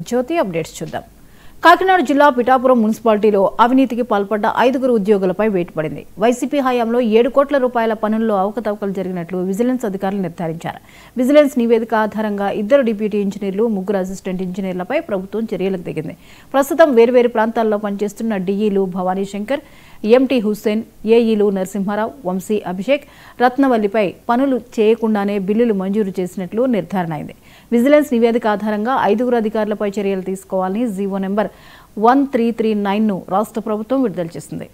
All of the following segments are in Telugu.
జ్యోతి అప్డేట్స్ చూద్దాం. కాకినాడ జిల్లా పిఠాపురం మున్సిపాలిటీలో అవినీతికి పాల్పడ్డ 5 ఉద్యోగులపై వేటు పడింది. వైసీపీ హయాంలో 7 కోట్ల రూపాయల పనుల్లో అవకతవకలు జరిగినట్లు విజిలెన్స్ అధికారులు నిర్ధారించారు. విజిలెన్స్ నివేదిక ఆధారంగా 2 డిప్యూటీ ఇంజనీర్లు, 3 అసిస్టెంట్ ఇంజనీర్లపై ప్రభుత్వం చర్యలకు దిగింది. ప్రస్తుతం వేర్వేరు ప్రాంతాల్లో పనిచేస్తున్న డీఈలు భవానీ శంకర్, ఎంటీ హుస్సేన్, ఏఈలు నరసింహారావు, వంశీ, అభిషేక్, రత్నవల్లిపై పనులు చేయకుండానే బిల్లులు మంజూరు చేసినట్లు నిర్ధారణ అయింది. విజిలెన్స్ నివేదిక ఆధారంగా 5 అధికారులపై చర్యలు తీసుకోవాలని జీవో నెంబర్ 1339ను రాష్ట్ర ప్రభుత్వం విడుదల చేసింది.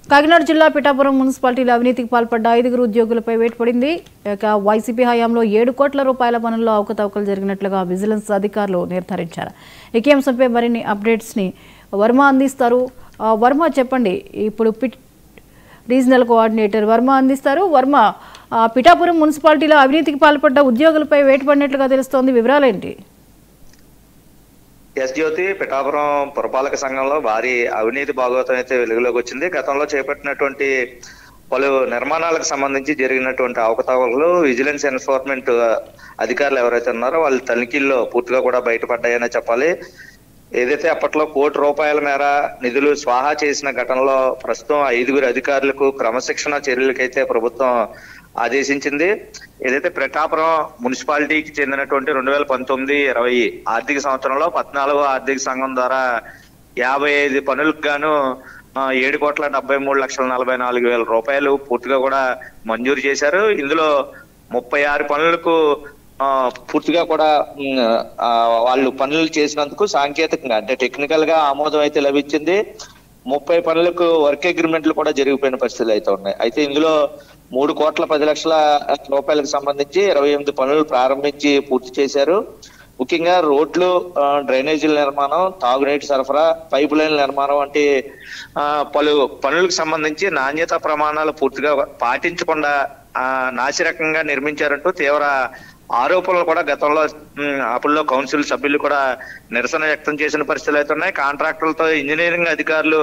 కాకినాడ జిల్లా పిఠాపురం మున్సిపాలిటీలో అవినీతికి పాల్పడ్డ 5 ఉద్యోగులపై వేటు పడింది. వైసీపీ హయాంలో 7 కోట్ల రూపాయల పనుల్లో అవకతవకలు జరిగినట్లుగా విజిలెన్స్ అధికారులు నిర్ధారించారు. ఈ అంశంపై మరిన్ని అప్డేట్స్ ని వర్మ అందిస్తారు. వర్మ చెప్పండి, ఇప్పుడు రీజనల్ కోఆర్డినేటర్ వర్మ అందిస్తారు. వర్మ, పిఠాపురం మున్సిపాలిటీలో అవినీతికి పాల్పడ్డ ఉద్యోగులపై వేటు పడినట్లుగా తెలుస్తోంది, వివరాలేంటి? జ్యోతి, పిఠాపురం పురపాలక సంఘంలో భారీ అవినీతి భాగవతం అయితే వెలుగులోకి వచ్చింది. గతంలో చేపట్టినటువంటి పలు నిర్మాణాలకు సంబంధించి జరిగినటువంటి అవకతవకలు విజిలెన్స్ ఎన్ఫోర్స్మెంట్ అధికారులు ఎవరైతే ఉన్నారో వాళ్ళ తనిఖీల్లో పూర్తిగా కూడా బయటపడ్డాయనే చెప్పాలి. ఏదైతే అప్పట్లో ₹1 మేర నిధులు స్వాహా చేసిన ఘటనలో ప్రస్తుతం 5 అధికారులకు క్రమశిక్షణ చర్యలకైతే ప్రభుత్వం ఆదేశించింది. ఏదైతే పిఠాపురం మున్సిపాలిటీకి చెందినటువంటి 2019-20 ఆర్థిక సంవత్సరంలో 14వ ఆర్థిక సంఘం ద్వారా 55 పనులకు గాను ₹7,73,44,000 పూర్తిగా కూడా మంజూరు చేశారు. ఇందులో 36 పనులకు పూర్తిగా కూడా వాళ్ళు పనులు చేసినందుకు సాంకేతికంగా అంటే టెక్నికల్ గా ఆమోదం అయితే లభించింది. 30 పనులకు వర్క్ అగ్రిమెంట్లు కూడా జరిగిపోయిన పరిస్థితులు అయితే ఉన్నాయి. అయితే ఇందులో ₹3,10,00,000 సంబంధించి 28 పనులు ప్రారంభించి పూర్తి చేశారు. ముఖ్యంగా రోడ్లు, డ్రైనేజీల నిర్మాణం, తాగునీటి సరఫరా, పైపు లైన్ల నిర్మాణం వంటి పలు పనులకు సంబంధించి నాణ్యత ప్రమాణాలు పూర్తిగా పాటించకుండా నాసిరకంగా నిర్మించారంటూ తీవ్ర ఆరోపణలు కూడా గతంలో అప్పుల్లో కౌన్సిల్ సభ్యులు కూడా నిరసన వ్యక్తం చేసిన పరిస్థితులు అయితే ఉన్నాయి. కాంట్రాక్టర్లతో ఇంజనీరింగ్ అధికారులు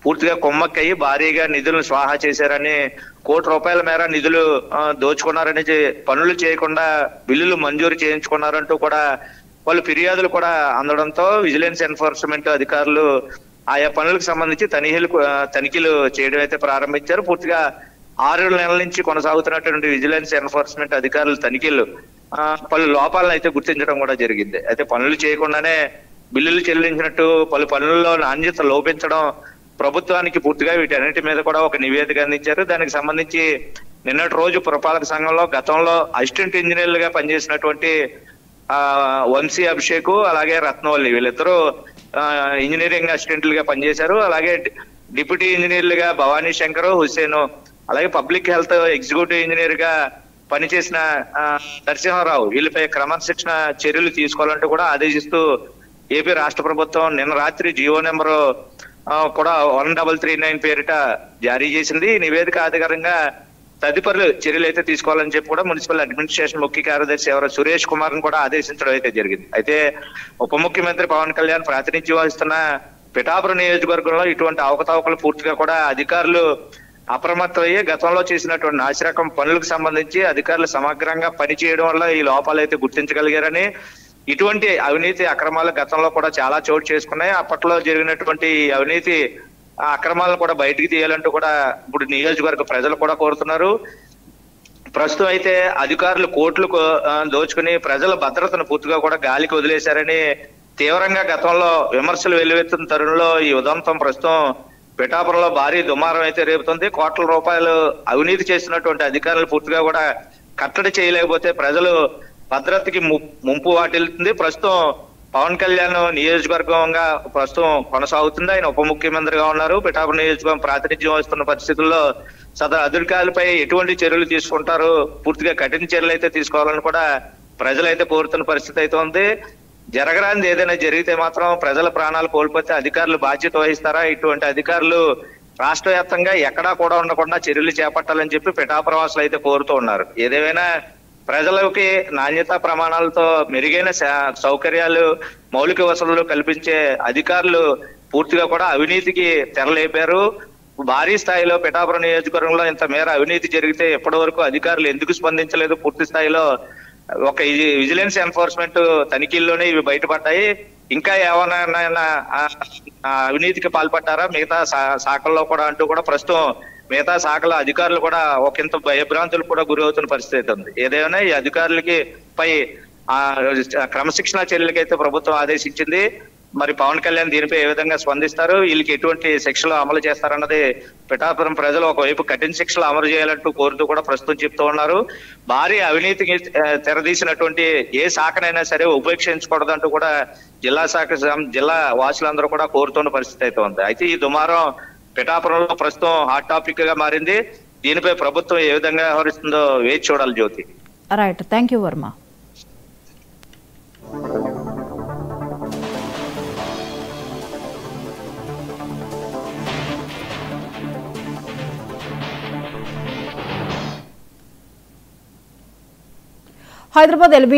పూర్తిగా కొమ్మక్కయ్యి భారీగా నిధులను స్వాహా చేశారని, ₹1 మేర నిధులు దోచుకున్నారని, పనులు చేయకుండా బిల్లులు మంజూరు చేయించుకున్నారంటూ కూడా వాళ్ళు ఫిర్యాదులు కూడా అందడంతో విజిలెన్స్ ఎన్ఫోర్స్మెంట్ అధికారులు ఆయా పనులకు సంబంధించి తనిఖీలు చేయడం అయితే ప్రారంభించారు. పూర్తిగా 6 నెలల నుంచి కొనసాగుతున్నటువంటి విజిలెన్స్ ఎన్ఫోర్స్మెంట్ అధికారులు తనిఖీలు పలు లోపాలను అయితే గుర్తించడం కూడా జరిగింది. అయితే పనులు చేయకుండానే బిల్లులు చెల్లించినట్టు, పలు పనుల్లో నాణ్యత లోపించడం, ప్రభుత్వానికి పూర్తిగా వీటన్నిటి మీద కూడా ఒక నివేదిక అందించారు. దానికి సంబంధించి నిన్నటి రోజు పురపాలక సంఘంలో గతంలో అసిస్టెంట్ ఇంజనీర్లుగా పనిచేసినటువంటి వంశీ, అభిషేక్, అలాగే రత్నవల్లి వీళ్ళిద్దరూ ఇంజనీరింగ్ అసిస్టెంట్లుగా పనిచేశారు. అలాగే డిప్యూటీ ఇంజనీర్లుగా భవానీ శంకర్, హుస్సేన్, అలాగే పబ్లిక్ హెల్త్ ఎగ్జిక్యూటివ్ ఇంజనీర్ గా పనిచేసిన నరసింహారావు వీళ్ళపై క్రమశిక్షణ చర్యలు తీసుకోవాలంటూ కూడా ఆదేశిస్తూ ఏపీ రాష్ట్ర ప్రభుత్వం నిన్న రాత్రి జీవో నెంబర్ కూడా 1339 పేరిట జారీ చేసింది. ఈ నివేదిక ఆధారంగా తదుపరి చర్యలు అయితే తీసుకోవాలని చెప్పి కూడా మున్సిపల్ అడ్మినిస్ట్రేషన్ ముఖ్య కార్యదర్శి సురేష్ కుమార్ ను కూడా ఆదేశించడం అయితే జరిగింది. అయితే ఉప ముఖ్యమంత్రి పవన్ కళ్యాణ్ ప్రాతినిధ్యం వహిస్తున్న పిఠాపురం నియోజకవర్గంలో ఇటువంటి అవకతవకలు పూర్తిగా కూడా అధికారులు అప్రమత్తమయ్యి గతంలో చేసినటువంటి నాసిరకం పనులకు సంబంధించి అధికారులు సమగ్రంగా పనిచేయడం వల్ల ఈ లోపాలు అయితే గుర్తించగలిగారని, ఇటువంటి అవినీతి అక్రమాలు గతంలో కూడా చాలా చోటు చేసుకున్నాయి. అప్పట్లో జరిగినటువంటి అవినీతి అక్రమాలను కూడా బయటికి తీయాలంటూ కూడా ఇప్పుడు నియోజకవర్గ ప్రజలు కూడా కోరుతున్నారు. ప్రస్తుతం అయితే అధికారులు కోట్లు దోచుకుని ప్రజల భద్రతను పూర్తిగా కూడా గాలికి వదిలేశారని తీవ్రంగా గతంలో విమర్శలు వెల్లువెత్తున్న తరుణంలో ఈ ఉదంతం ప్రస్తుతం పిఠాపురంలో భారీ దుమారం అయితే రేపుతుంది. కోట్ల రూపాయలు అవినీతి చేస్తున్నటువంటి అధికారులు పూర్తిగా కూడా కట్టడి చేయలేకపోతే ప్రజలు భద్రతకి ముంపు వాటిల్లుతుంది. ప్రస్తుతం పవన్ కళ్యాణ్ నియోజకవర్గంగా ప్రస్తుతం కొనసాగుతుంది. ఆయన ఉప ముఖ్యమంత్రిగా ఉన్నారు. పిఠాపురం నియోజకవర్గం ప్రాతినిధ్యం వస్తున్న పరిస్థితుల్లో సదరు అధికారులపై ఎటువంటి చర్యలు తీసుకుంటారు, పూర్తిగా కఠిన చర్యలు అయితే తీసుకోవాలని కూడా ప్రజలైతే కోరుతున్న పరిస్థితి అయితే ఉంది. జరగరానిది ఏదైనా జరిగితే మాత్రం ప్రజల ప్రాణాలు కోల్పోతే అధికారులు బాధ్యత వహిస్తారా? ఇటువంటి అధికారులు రాష్ట్ర వ్యాప్తంగా ఎక్కడా కూడా ఉండకుండా చర్యలు చేపట్టాలని చెప్పి పిఠాపురం వాసులు అయితే కోరుతూ ఉన్నారు. ఏదేమైనా ప్రజలకి నాణ్యతా ప్రమాణాలతో మెరుగైన సౌకర్యాలు, మౌలిక వసతులు కల్పించే అధికారులు పూర్తిగా కూడా అవినీతికి తెరలేపారు. భారీ స్థాయిలో పిఠాపురం నియోజకవర్గంలో ఇంత మేర అవినీతి జరిగితే ఇప్పటి వరకు అధికారులు ఎందుకు స్పందించలేదు? పూర్తి స్థాయిలో ఒక విజిలెన్స్ ఎన్ఫోర్స్మెంట్ తనిఖీల్లోనే ఇవి బయటపడ్డాయి. ఇంకా ఏమైనా అవినీతికి పాల్పడ్డారా మిగతా శాఖల్లో కూడా అంటూ కూడా ప్రస్తుతం మిగతా శాఖల అధికారులు కూడా ఒకంత భయభ్రాంతులు కూడా గురవుతున్న పరిస్థితి ఉంది. ఏదైనా ఈ అధికారులకి పై క్రమశిక్షణ చర్యలకైతే ప్రభుత్వం ఆదేశించింది. మరి పవన్ కళ్యాణ్ దీనిపై ఏ విధంగా స్పందిస్తారు, వీళ్ళకి ఎటువంటి శిక్షలు అమలు చేస్తారన్నది పిఠాపురం ప్రజలు ఒకవైపు కఠిన శిక్షలు అమలు చేయాలంటూ కోరుతూ కూడా ప్రస్తుతం చెప్తూ ఉన్నారు. భారీ అవినీతికి తెరదీసినటువంటి ఏ శాఖనైనా సరే ఉపేక్షించకూడదంటూ కూడా జిల్లా వాసులందరూ కూడా కోరుతున్న పరిస్థితి అయితే ఉంది. అయితే ఈ దుమారం పిఠాపురంలో ప్రస్తుతం హాట్ టాపిక్ గా మారింది. దీనిపై ప్రభుత్వం ఏ విధంగా వ్యవహరిస్తుందో వేచి చూడాలి. Jyothi. Right, thank you Varma. Hyderabad LB